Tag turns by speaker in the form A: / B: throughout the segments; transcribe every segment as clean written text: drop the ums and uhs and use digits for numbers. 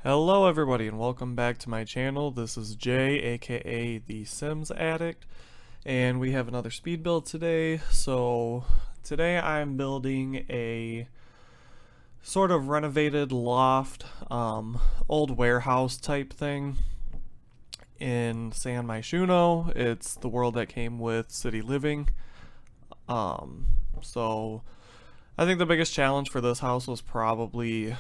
A: Hello everybody and welcome back to my channel. This is Jay, aka the Sims Addict, and we have another speed build today. So today I'm building a sort of renovated loft, old warehouse type thing in San Myshuno. It's the world that came with City Living. So I think the biggest challenge for this house was probably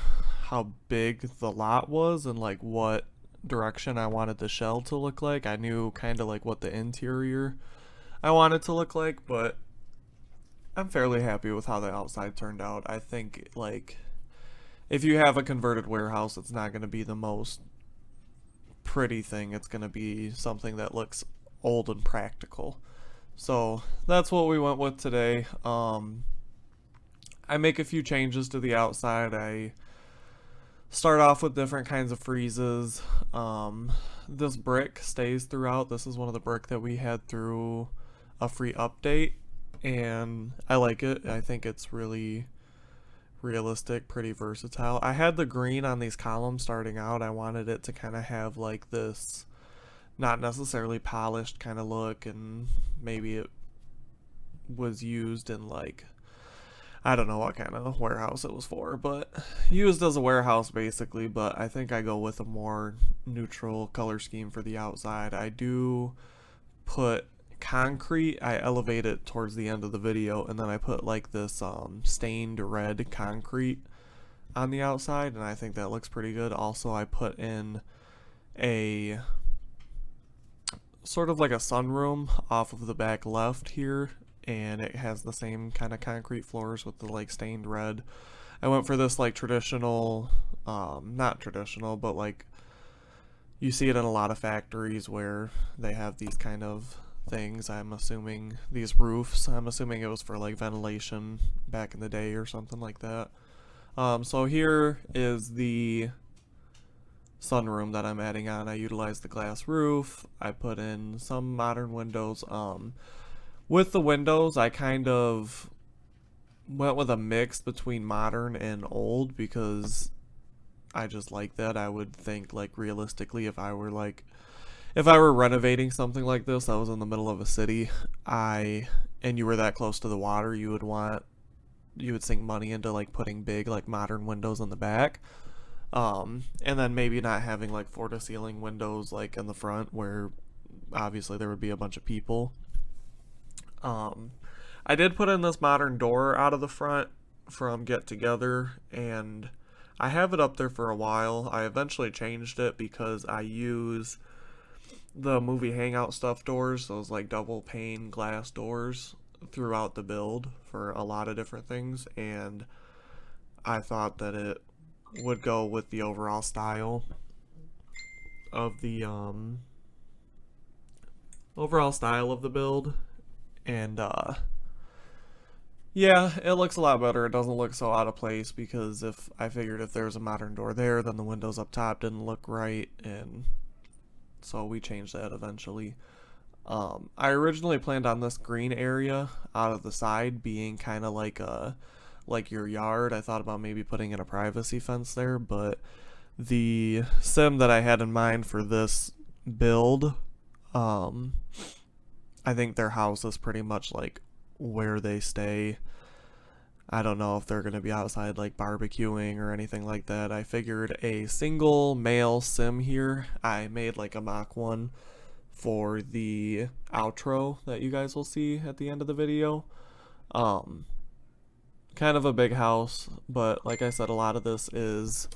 A: how big the lot was and like what direction I wanted the shell to look like. I knew kind of like what the interior I wanted to look like, but I'm fairly happy with how the outside turned out. I think like if you have a converted warehouse, it's not going to be the most pretty thing. It's going to be something that looks old and practical. So that's what we went with today. I make a few changes to the outside. I start off with different kinds of freezes. This brick stays throughout. This is one of the brick that we had through a free update, and I like it. I think it's really realistic, pretty versatile. I had the green on these columns starting out. I wanted it to kind of have like this not necessarily polished kind of look, and maybe it was used in like, I don't know what kind of warehouse it was for, but used as a warehouse basically. But I think I go with a more neutral color scheme for the outside. I do put concrete. I elevate it towards the end of the video, and then I put like this stained red concrete on the outside, and I think that looks pretty good. Also, I put in a sort of like a sunroom off of the back left here, and it has the same kind of concrete floors with the like stained red. I went for this like traditional, not traditional, but like you see it in a lot of factories where they have these kind of things. I'm assuming these roofs, I'm assuming it was for like ventilation back in the day or something like that. So here is the sunroom that I'm adding on. I utilized the glass roof. I put in some modern windows. With the windows, I kind of went with a mix between modern and old because I just like that. I would think like realistically if I were renovating something like this that was in the middle of a city, and you were that close to the water, you would sink money into like putting big like modern windows in the back. And then maybe not having like floor to ceiling windows like in the front where obviously there would be a bunch of people. I did put in this modern door out of the front from Get Together, and I have it up there for a while. I eventually changed it because I use the movie Hangout stuff doors, those like double pane glass doors throughout the build for a lot of different things, and I thought that it would go with the overall style of the build. And yeah, it looks a lot better. It doesn't look so out of place because if there's a modern door there, then the windows up top didn't look right, and so we changed that eventually. I originally planned on this green area out of the side being kind of like your yard. I thought about maybe putting in a privacy fence there, but the sim that I had in mind for this build, I think their house is pretty much like where they stay. I don't know if they're going to be outside like barbecuing or anything like that. I figured a single male sim here. I made like a mock one for the outro that you guys will see at the end of the video. Kind of a big house, but like I said, a lot of this is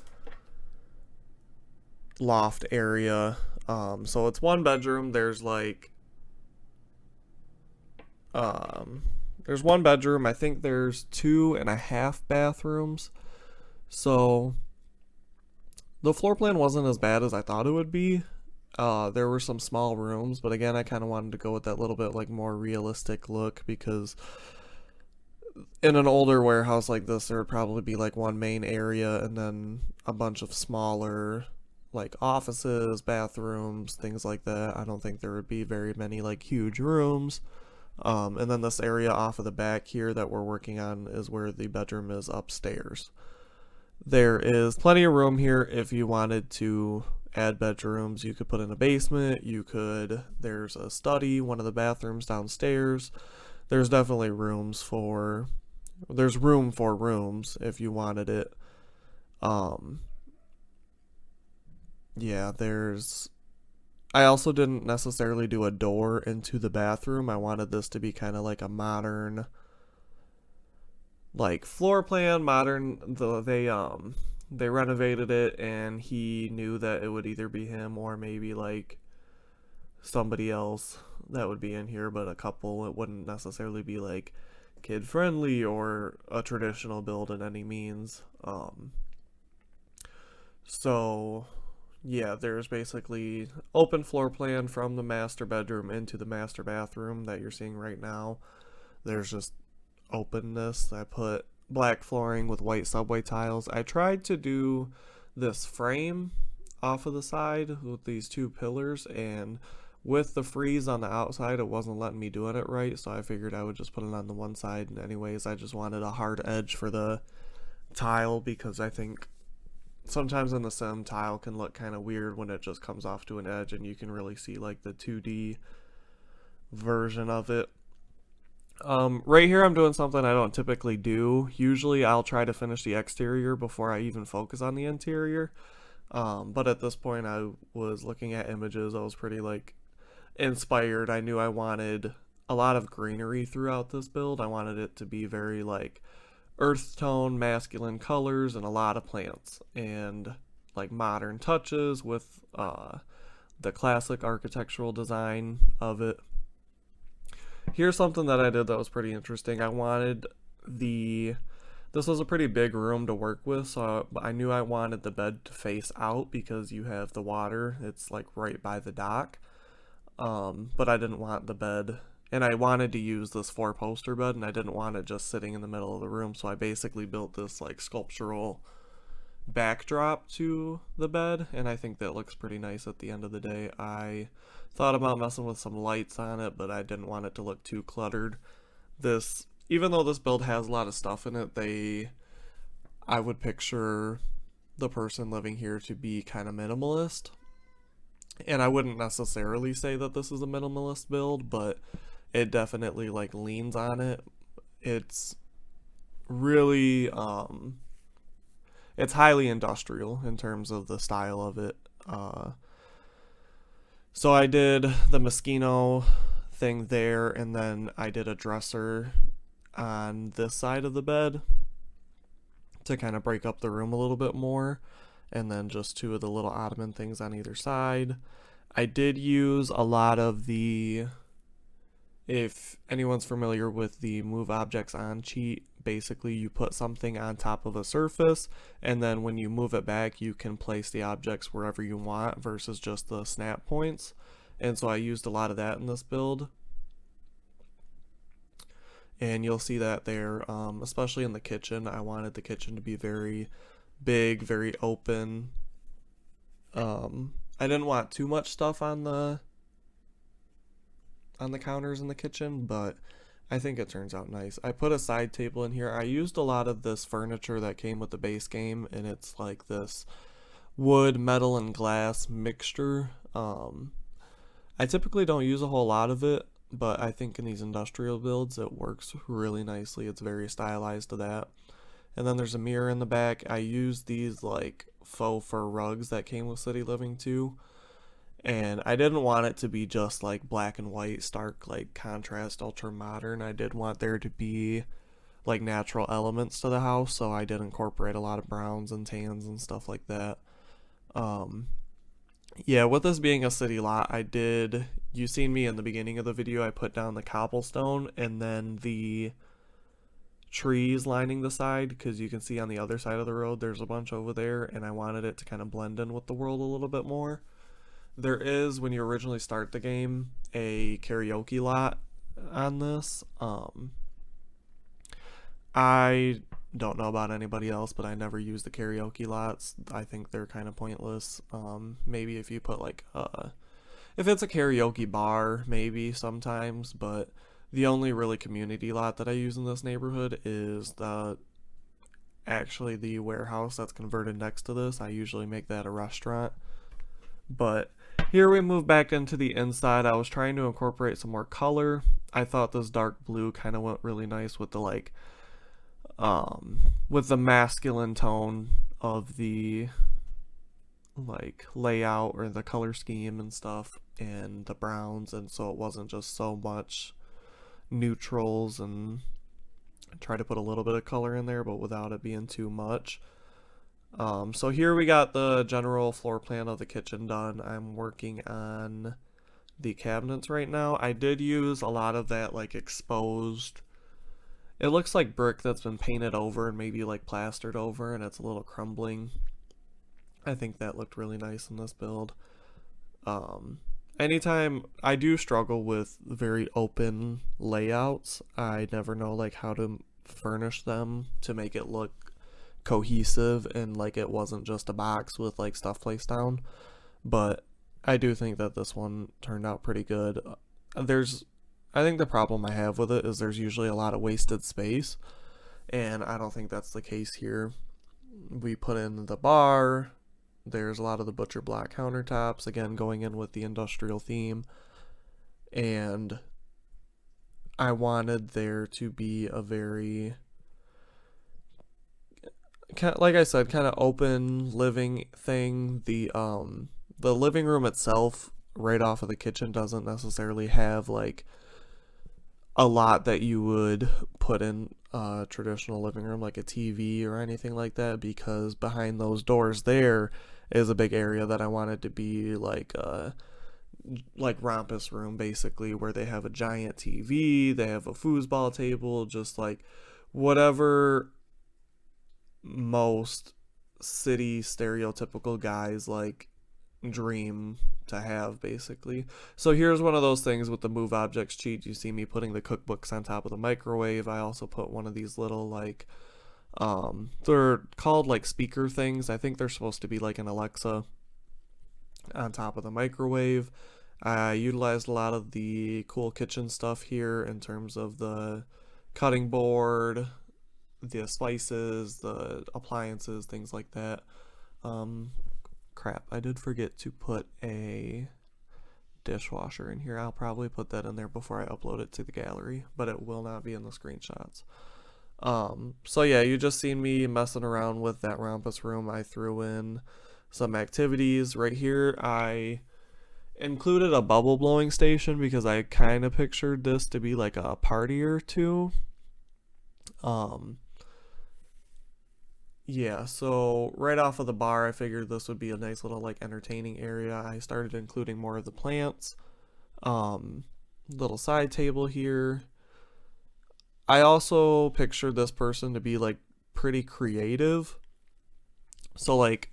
A: loft area. So it's one bedroom. There's one bedroom. I think there's 2.5 bathrooms. So the floor plan wasn't as bad as I thought it would be. There were some small rooms, but again, I kind of wanted to go with that little bit like more realistic look because in an older warehouse like this, there would probably be like one main area and then a bunch of smaller like offices, bathrooms, things like that. I don't think there would be very many like huge rooms. And then this area off of the back here that we're working on is where the bedroom is upstairs. There is plenty of room here if you wanted to add bedrooms. You could put in a basement, there's a study, one of the bathrooms downstairs. There's definitely there's room for rooms if you wanted it. Um, yeah, I also didn't necessarily do a door into the bathroom. I wanted this to be kind of like a modern, like floor plan, they renovated it and he knew that it would either be him or maybe like somebody else that would be in here, but a couple. It wouldn't necessarily be like kid friendly or a traditional build in any means. So yeah, there's basically open floor plan from the master bedroom into the master bathroom that you're seeing right now. There's just openness. I put black flooring with white subway tiles. I tried to do this frame off of the side with these two pillars, and with the freeze on the outside, it wasn't letting me doing it right, so I figured I would just put it on the one side. And anyways, I just wanted a hard edge for the tile because I think sometimes in the sim, tile can look kind of weird when it just comes off to an edge and you can really see like the 2D version of it. Right here I'm doing something I don't typically do. Usually I'll try to finish the exterior before I even focus on the interior. But at this point I was looking at images. I was pretty like inspired. I knew I wanted a lot of greenery throughout this build. I wanted it to be very like earth tone, masculine colors, and a lot of plants and like modern touches with the classic architectural design of it. Here's something that I did that was pretty interesting. This was a pretty big room to work with, so I knew I wanted the bed to face out because you have the water. It's like right by the dock. But I didn't want the bed, and I wanted to use this 4-poster bed, and I didn't want it just sitting in the middle of the room, so I basically built this like sculptural backdrop to the bed, and I think that looks pretty nice at the end of the day. I thought about messing with some lights on it, but I didn't want it to look too cluttered. Even though this build has a lot of stuff in it, I would picture the person living here to be kind of minimalist. And I wouldn't necessarily say that this is a minimalist build, but it definitely like leans on it. It's really it's highly industrial in terms of the style of it. So I did the Moschino thing there, and then I did a dresser on this side of the bed to kind of break up the room a little bit more, and then just two of the little ottoman things on either side. I did use a lot of if anyone's familiar with the move objects on cheat, basically you put something on top of a surface, and then when you move it back, you can place the objects wherever you want versus just the snap points. And so I used a lot of that in this build. And you'll see that there, especially in the kitchen. I wanted the kitchen to be very big, very open. I didn't want too much stuff on the counters in the kitchen, but I think it turns out nice. I put a side table in here. I used a lot of this furniture that came with the base game, and it's like this wood, metal, and glass mixture. I typically don't use a whole lot of it, but I think in these industrial builds it works really nicely. It's very stylized to that. And then there's a mirror in the back. I used these like faux fur rugs that came with City Living too. And I didn't want it to be just like black and white, stark like contrast, ultra modern. I did want there to be like natural elements to the house, so I did incorporate a lot of browns and tans and stuff like that. Yeah, with this being a city lot, you seen me in the beginning of the video, I put down the cobblestone and then the trees lining the side, because you can see on the other side of the road there's a bunch over there, and I wanted it to kind of blend in with the world a little bit more. There is, when you originally start the game, a karaoke lot on this. I don't know about anybody else, but I never use the karaoke lots. I think they're kind of pointless. Maybe if you put like if it's a karaoke bar, maybe sometimes, but the only really community lot that I use in this neighborhood is the actually the warehouse that's converted next to this. I usually make that a restaurant. But here we move back into the inside. I was trying to incorporate some more color. I thought this dark blue kind of went really nice with the with the masculine tone of the like layout or the color scheme and stuff, and the browns, and so it wasn't just so much neutrals, and try to put a little bit of color in there but without it being too much. So here we got the general floor plan of the kitchen done. I'm working on the cabinets right now. I did use a lot of that like exposed, it looks like brick that's been painted over and maybe like plastered over, and it's a little crumbling. I think that looked really nice in this build. Anytime I do struggle with very open layouts, I never know like how to furnish them to make it look cohesive and like it wasn't just a box with like stuff placed down. But I do think that this one turned out pretty good. I think the problem I have with it is there's usually a lot of wasted space, and I don't think that's the case here. We put in the bar. There's a lot of the butcher block countertops, again going in with the industrial theme, and I wanted there to be a very, like I said, kind of open living thing. The living room itself right off of the kitchen doesn't necessarily have like a lot that you would put in a traditional living room, like a TV or anything like that, because behind those doors there is a big area that I wanted to be like Rompus room, basically, where they have a giant TV, they have a foosball table, just like whatever most city stereotypical guys like dream to have, basically. So here's one of those things with the move objects cheat. You see me putting the cookbooks on top of the microwave. I also put one of these little like they're called like speaker things. I think they're supposed to be like an Alexa on top of the microwave. I utilized a lot of the cool kitchen stuff here in terms of the cutting board, the spices, the appliances, things like that. Crap, I did forget to put a dishwasher in here. I'll probably put that in there before I upload it to the gallery, but it will not be in the screenshots. So yeah, you just seen me messing around with that Rompus room. I threw in some activities right here. I included a bubble blowing station because I kind of pictured this to be like a party or two. Yeah, so right off of the bar, I figured this would be a nice little like entertaining area. I started including more of the plants. Little side table here. I also pictured this person to be like pretty creative. So like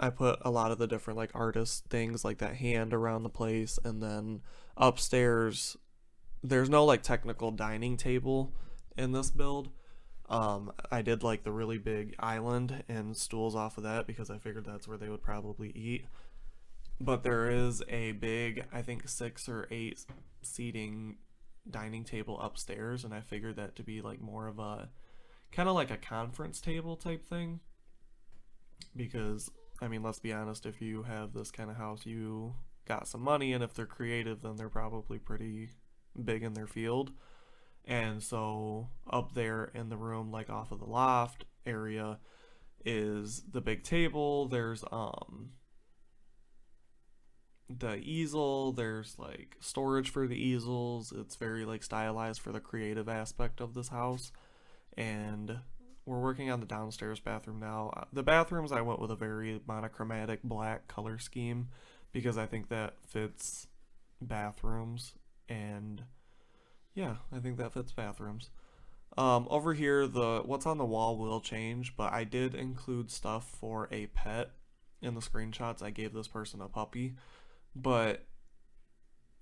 A: I put a lot of the different like artist things like that hand around the place, and then upstairs there's no like technical dining table in this build. I did like the really big island and stools off of that because I figured that's where they would probably eat. But there is a big, I think 6 or 8 seating dining table upstairs, and I figured that to be like more of a kind of like a conference table type thing. Because, I mean, let's be honest, if you have this kind of house, you got some money, and if they're creative, then they're probably pretty big in their field. And so up there in the room, like off of the loft area, is the big table. There's the easel, there's like storage for the easels. It's very like stylized for the creative aspect of this house. And we're working on the downstairs bathroom now. The bathrooms, I went with a very monochromatic black color scheme because I think that fits bathrooms, and yeah, I think that fits bathrooms. Over here, the what's on the wall will change, but I did include stuff for a pet in the screenshots. I gave this person a puppy, but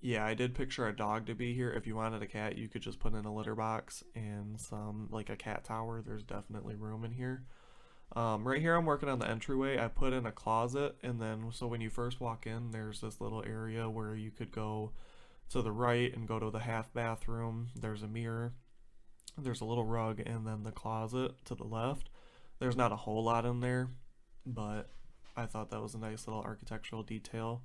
A: yeah, I did picture a dog to be here. If you wanted a cat, you could just put in a litter box and some like a cat tower. There's definitely room in here. Right here, I'm working on the entryway. I put in a closet, and then so when you first walk in, there's this little area where you could go to the right and go to the half bathroom. There's a mirror, there's a little rug, and then the closet to the left. There's not a whole lot in there, but I thought that was a nice little architectural detail.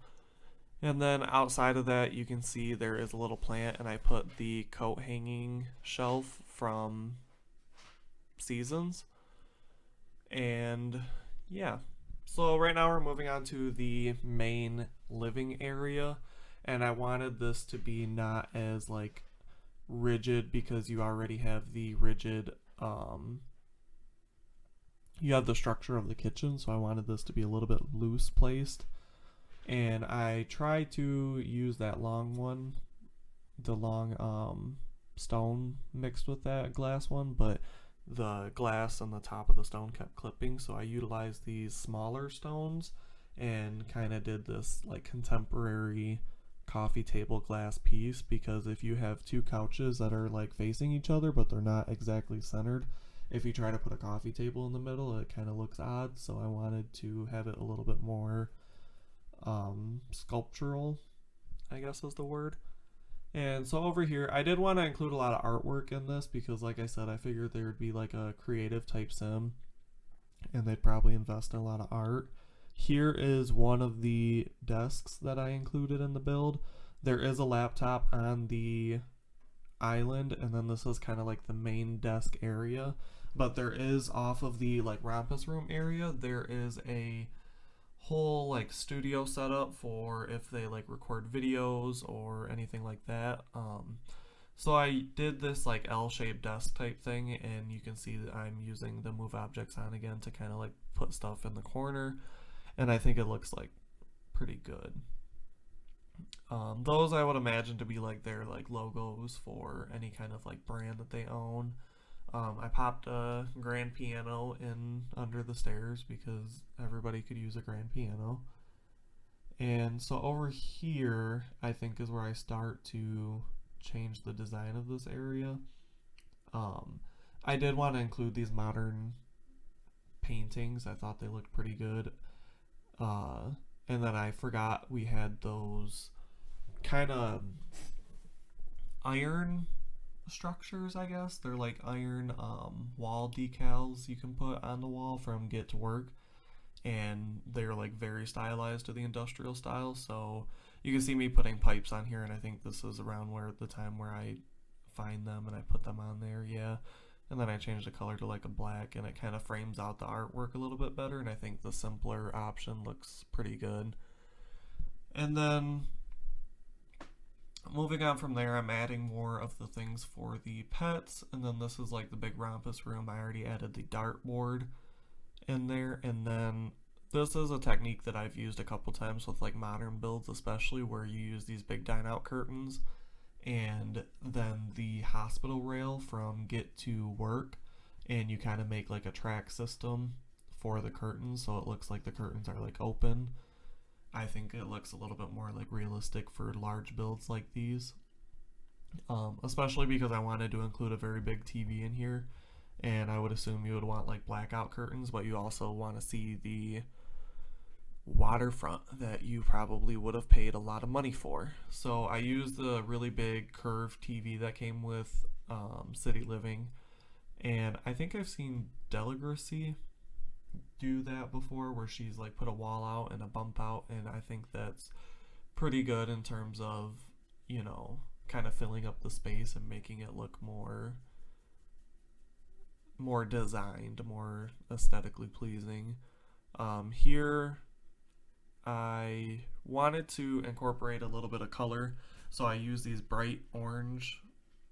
A: And then outside of that, you can see there is a little plant, and I put the coat hanging shelf from Seasons. And yeah, so right now we're moving on to the main living area, and I wanted this to be not as like rigid because you already have the rigid you have the structure of the kitchen, so I wanted this to be a little bit loose placed. And I tried to use that long one, the long stone mixed with that glass one, but the glass on the top of the stone kept clipping, so I utilized these smaller stones and kind of did this like contemporary coffee table glass piece, because if you have two couches that are like facing each other but they're not exactly centered, if you try to put a coffee table in the middle, it kind of looks odd. So I wanted to have it a little bit more sculptural, I guess is the word. And so over here, I did want to include a lot of artwork in this because, like I said, I figured there would be like a creative type sim and they'd probably invest in a lot of art. Here is one of the desks that I included in the build. There is a laptop on the island, and then this is kind of like the main desk area. But there is, off of the like Rompus room area, there is a whole like studio setup for if they like record videos or anything like that. So I did this like L-shaped desk type thing, and you can see that I'm using the move objects on again to kind of like put stuff in the corner, and I think it looks like pretty good. Those I would imagine to be like their like logos for any kind of like brand that they own. I popped a grand piano in under the stairs because everybody could use a grand piano. And so over here, I think is where I start to change the design of this area. Um, I did want to include these modern paintings. I thought they looked pretty good. Uh, and then I forgot we had those kind of iron structures, I guess. They're like iron wall decals you can put on the wall from Get to Work, and they're like very stylized to the industrial style. So you can see me putting pipes on here, and I think this is around where the time where I find them and I put them on there, yeah. And then I changed the color to like a black, and it kind of frames out the artwork a little bit better, and I think the simpler option looks pretty good. And then moving on from there, I'm adding more of the things for the pets, and then this is like the big Rompus room. I already added the dartboard in there, and then this is a technique that I've used a couple times with like modern builds, especially where you use these big dine out curtains and then the hospital rail from Get to Work, and you kind of make like a track system for the curtains so it looks like the curtains are like open. I think it looks a little bit more like realistic for large builds like these, especially because I wanted to include a very big TV in here, and I would assume you would want like blackout curtains, but you also want to see the waterfront that you probably would have paid a lot of money for. So I used the really big curved TV that came with City Living, and I think I've seen Deligracy do that before, where she's like put a wall out and a bump out, and I think that's pretty good in terms of, you know, kind of filling up the space and making it look more designed, more aesthetically pleasing. Here I wanted to incorporate a little bit of color, so I used these bright orange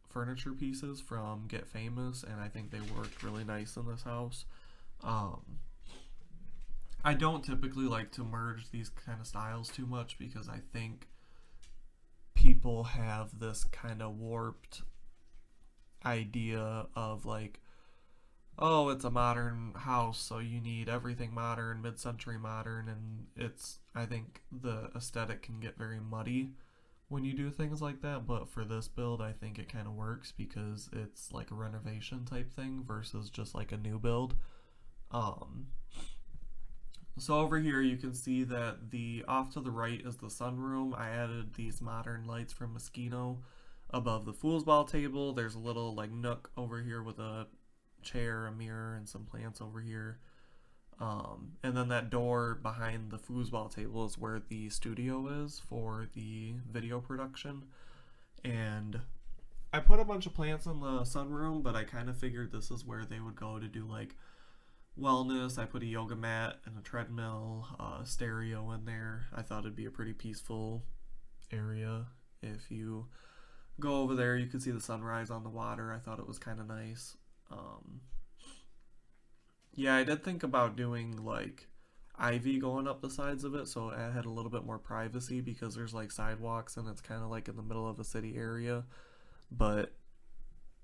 A: furniture pieces from Get Famous, and I think they worked really nice in this house. I don't typically like to merge these kind of styles too much because I think people have this kind of warped idea of like, oh, it's a modern house, so you need everything modern, mid-century modern, and I think the aesthetic can get very muddy when you do things like that, but for this build, I think it kind of works because it's like a renovation type thing versus just like a new build. So over here you can see that the off to the right is the sunroom. I added these modern lights from Moschino above the foosball table. There's a little like nook over here with a chair, a mirror, and some plants over here. And then that door behind the foosball table is where the studio is for the video production. And I put a bunch of plants in the sunroom, but I kind of figured this is where they would go to do like wellness. I put a yoga mat and a treadmill, stereo in there. I thought it'd be a pretty peaceful area. If you go over there, you can see the sunrise on the water. I thought it was kind of nice. Um, yeah, I did think about doing like ivy going up the sides of it so it had a little bit more privacy because there's like sidewalks and it's kind of like in the middle of a city area. But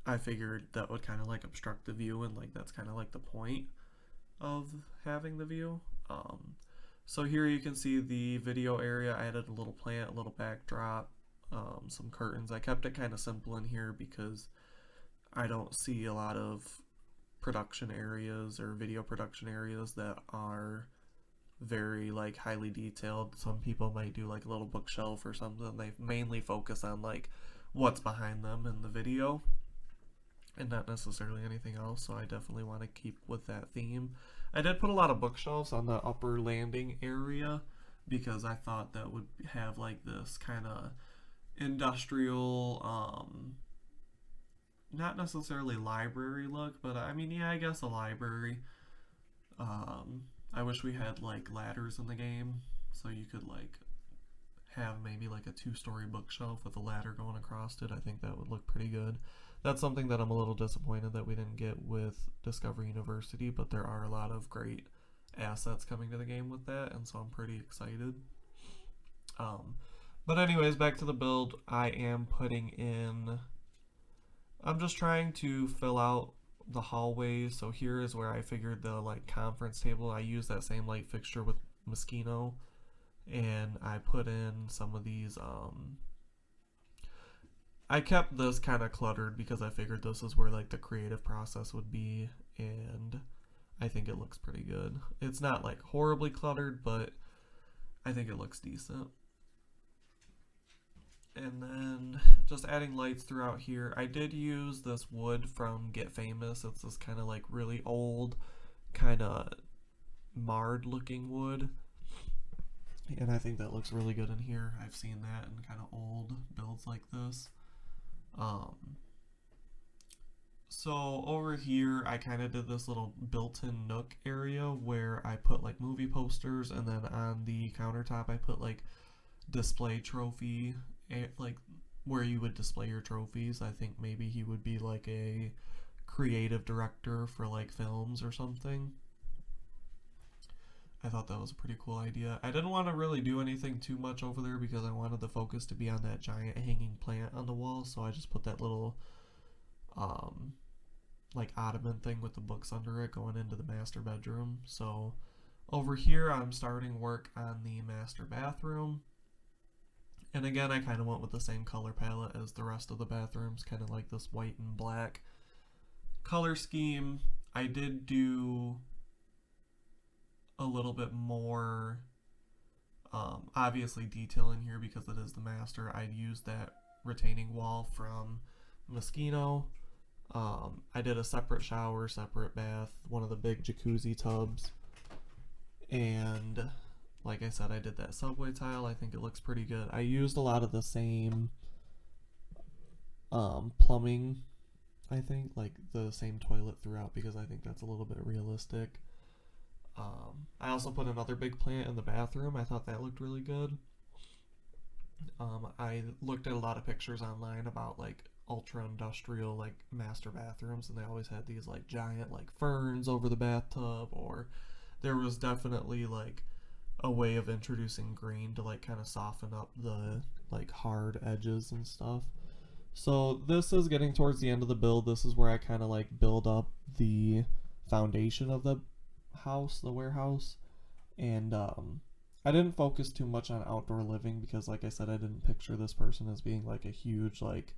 A: I figured that would kind of like obstruct the view, and like that's kind of like the point of having the view. So here you can see the video area. I added a little plant, a little backdrop, some curtains. I kept it kind of simple in here because I don't see a lot of production areas or video production areas that are very like highly detailed. Some people might do like a little bookshelf or something. They mainly focus on like what's behind them in the video and not necessarily anything else, so I definitely want to keep with that theme. I did put a lot of bookshelves on the upper landing area because I thought that would have like this kind of industrial, not necessarily library look, but I mean, yeah, I guess a library. I wish we had like ladders in the game so you could like have maybe like a two-story bookshelf with a ladder going across it. I think that would look pretty good. That's something that I'm a little disappointed that we didn't get with Discovery University, but there are a lot of great assets coming to the game with that, and so I'm pretty excited. But anyways, back to the build. I'm just trying to fill out the hallways. So here is where I figured the like conference table. I used that same light fixture with Moschino, and I put in some of these. I kept this kind of cluttered because I figured this is where like the creative process would be, and I think it looks pretty good. It's not like horribly cluttered, but I think it looks decent. And then just adding lights throughout here. I did use this wood from Get Famous. It's this kind of like really old, kind of marred looking wood. And I think that looks really good in here. I've seen that in kind of old builds like this. So over here, I kind of did this little built-in nook area where I put like movie posters, and then on the countertop I put like display trophy, like where you would display your trophies. I think maybe he would be like a creative director for like films or something. I thought that was a pretty cool idea. I didn't want to really do anything too much over there because I wanted the focus to be on that giant hanging plant on the wall, so I just put that little like ottoman thing with the books under it going into the master bedroom. So over here I'm starting work on the master bathroom. And again, I kind of went with the same color palette as the rest of the bathrooms, kind of like this white and black color scheme. I did do a little bit more obviously detail in here because it is the master. I'd used that retaining wall from Moschino. I did a separate shower, separate bath, one of the big jacuzzi tubs, and like I said, I did that subway tile. I think it looks pretty good. I used a lot of the same plumbing, I think, like the same toilet throughout because I think that's a little bit realistic. I also put another big plant in the bathroom. I thought that looked really good. I looked at a lot of pictures online about like ultra industrial like master bathrooms, and they always had these like giant like ferns over the bathtub, or there was definitely like a way of introducing green to like kind of soften up the like hard edges and stuff. So this is getting towards the end of the build. This is where I kind of like build up the foundation of the house, the warehouse, and I didn't focus too much on outdoor living because like I said, I didn't picture this person as being like a huge like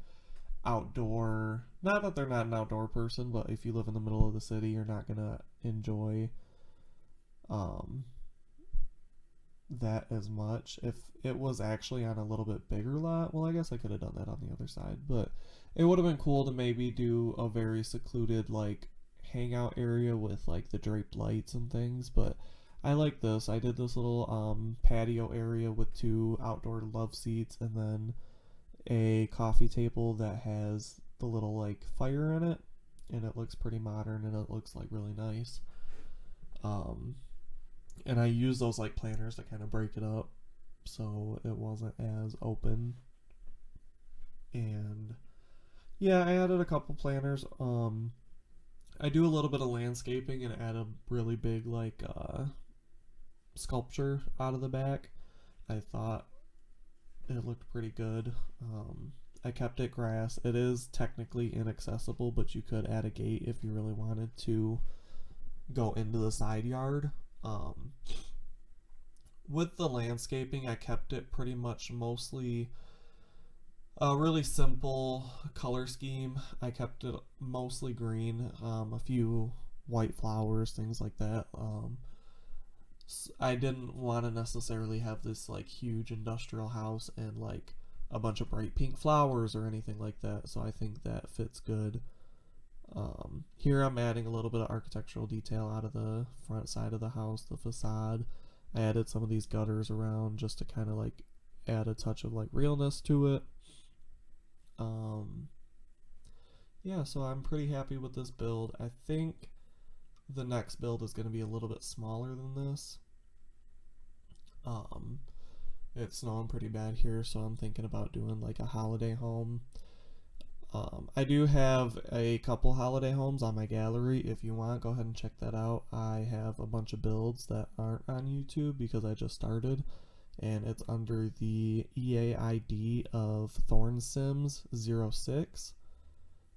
A: outdoor, not that they're not an outdoor person, but if you live in the middle of the city, you're not gonna enjoy that as much. If it was actually on a little bit bigger lot, well, I guess I could have done that on the other side, but it would have been cool to maybe do a very secluded like hangout area with like the draped lights and things, but I like this. I did this little patio area with two outdoor love seats and then a coffee table that has the little like fire in it, and it looks pretty modern and it looks like really nice. Um, and I use those like planters to kind of break it up so it wasn't as open. And yeah, I added a couple planters. I do a little bit of landscaping and add a really big like sculpture out of the back. I thought it looked pretty good. I kept it grass. It is technically inaccessible, but you could add a gate if you really wanted to go into the side yard. With the landscaping, I kept it pretty much mostly a really simple color scheme. I kept it mostly green, a few white flowers, things like that. I didn't want to necessarily have this like huge industrial house and like a bunch of bright pink flowers or anything like that, so I think that fits good. Here I'm adding a little bit of architectural detail out of the front side of the house, the facade. I added some of these gutters around just to kind of like add a touch of like realness to it. Yeah, so I'm pretty happy with this build. I think the next build is going to be a little bit smaller than this. It's snowing pretty bad here, so I'm thinking about doing like a holiday home. I do have a couple holiday homes on my gallery. If you want, go ahead and check that out. I have a bunch of builds that aren't on YouTube because I just started, and it's under the EAID of Thorn Sims 06.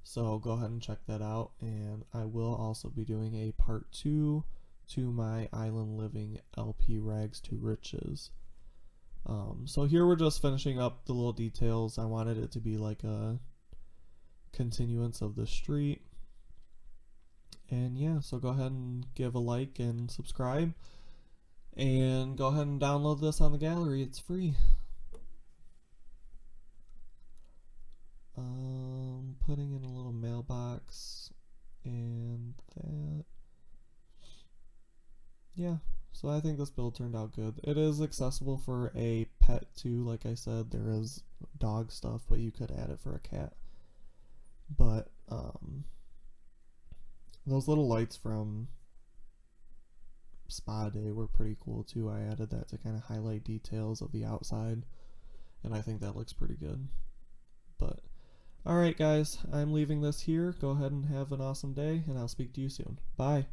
A: So go ahead and check that out, and I will also be doing a part 2 to my Island Living LP Rags to Riches. So here we're just finishing up the little details. I wanted it to be like a continuance of the street. And yeah, so go ahead and give a like and subscribe. And go ahead and download this on the gallery. It's free. Putting in a little mailbox and that. Yeah, so I think this build turned out good. It is accessible for a pet too. Like I said, there is dog stuff, but you could add it for a cat. But those little lights from Spa Day were pretty cool too. I added that to kind of highlight details of the outside, and I think that looks pretty good. But alright guys, I'm leaving this here. Go ahead and have an awesome day, and I'll speak to you soon. Bye.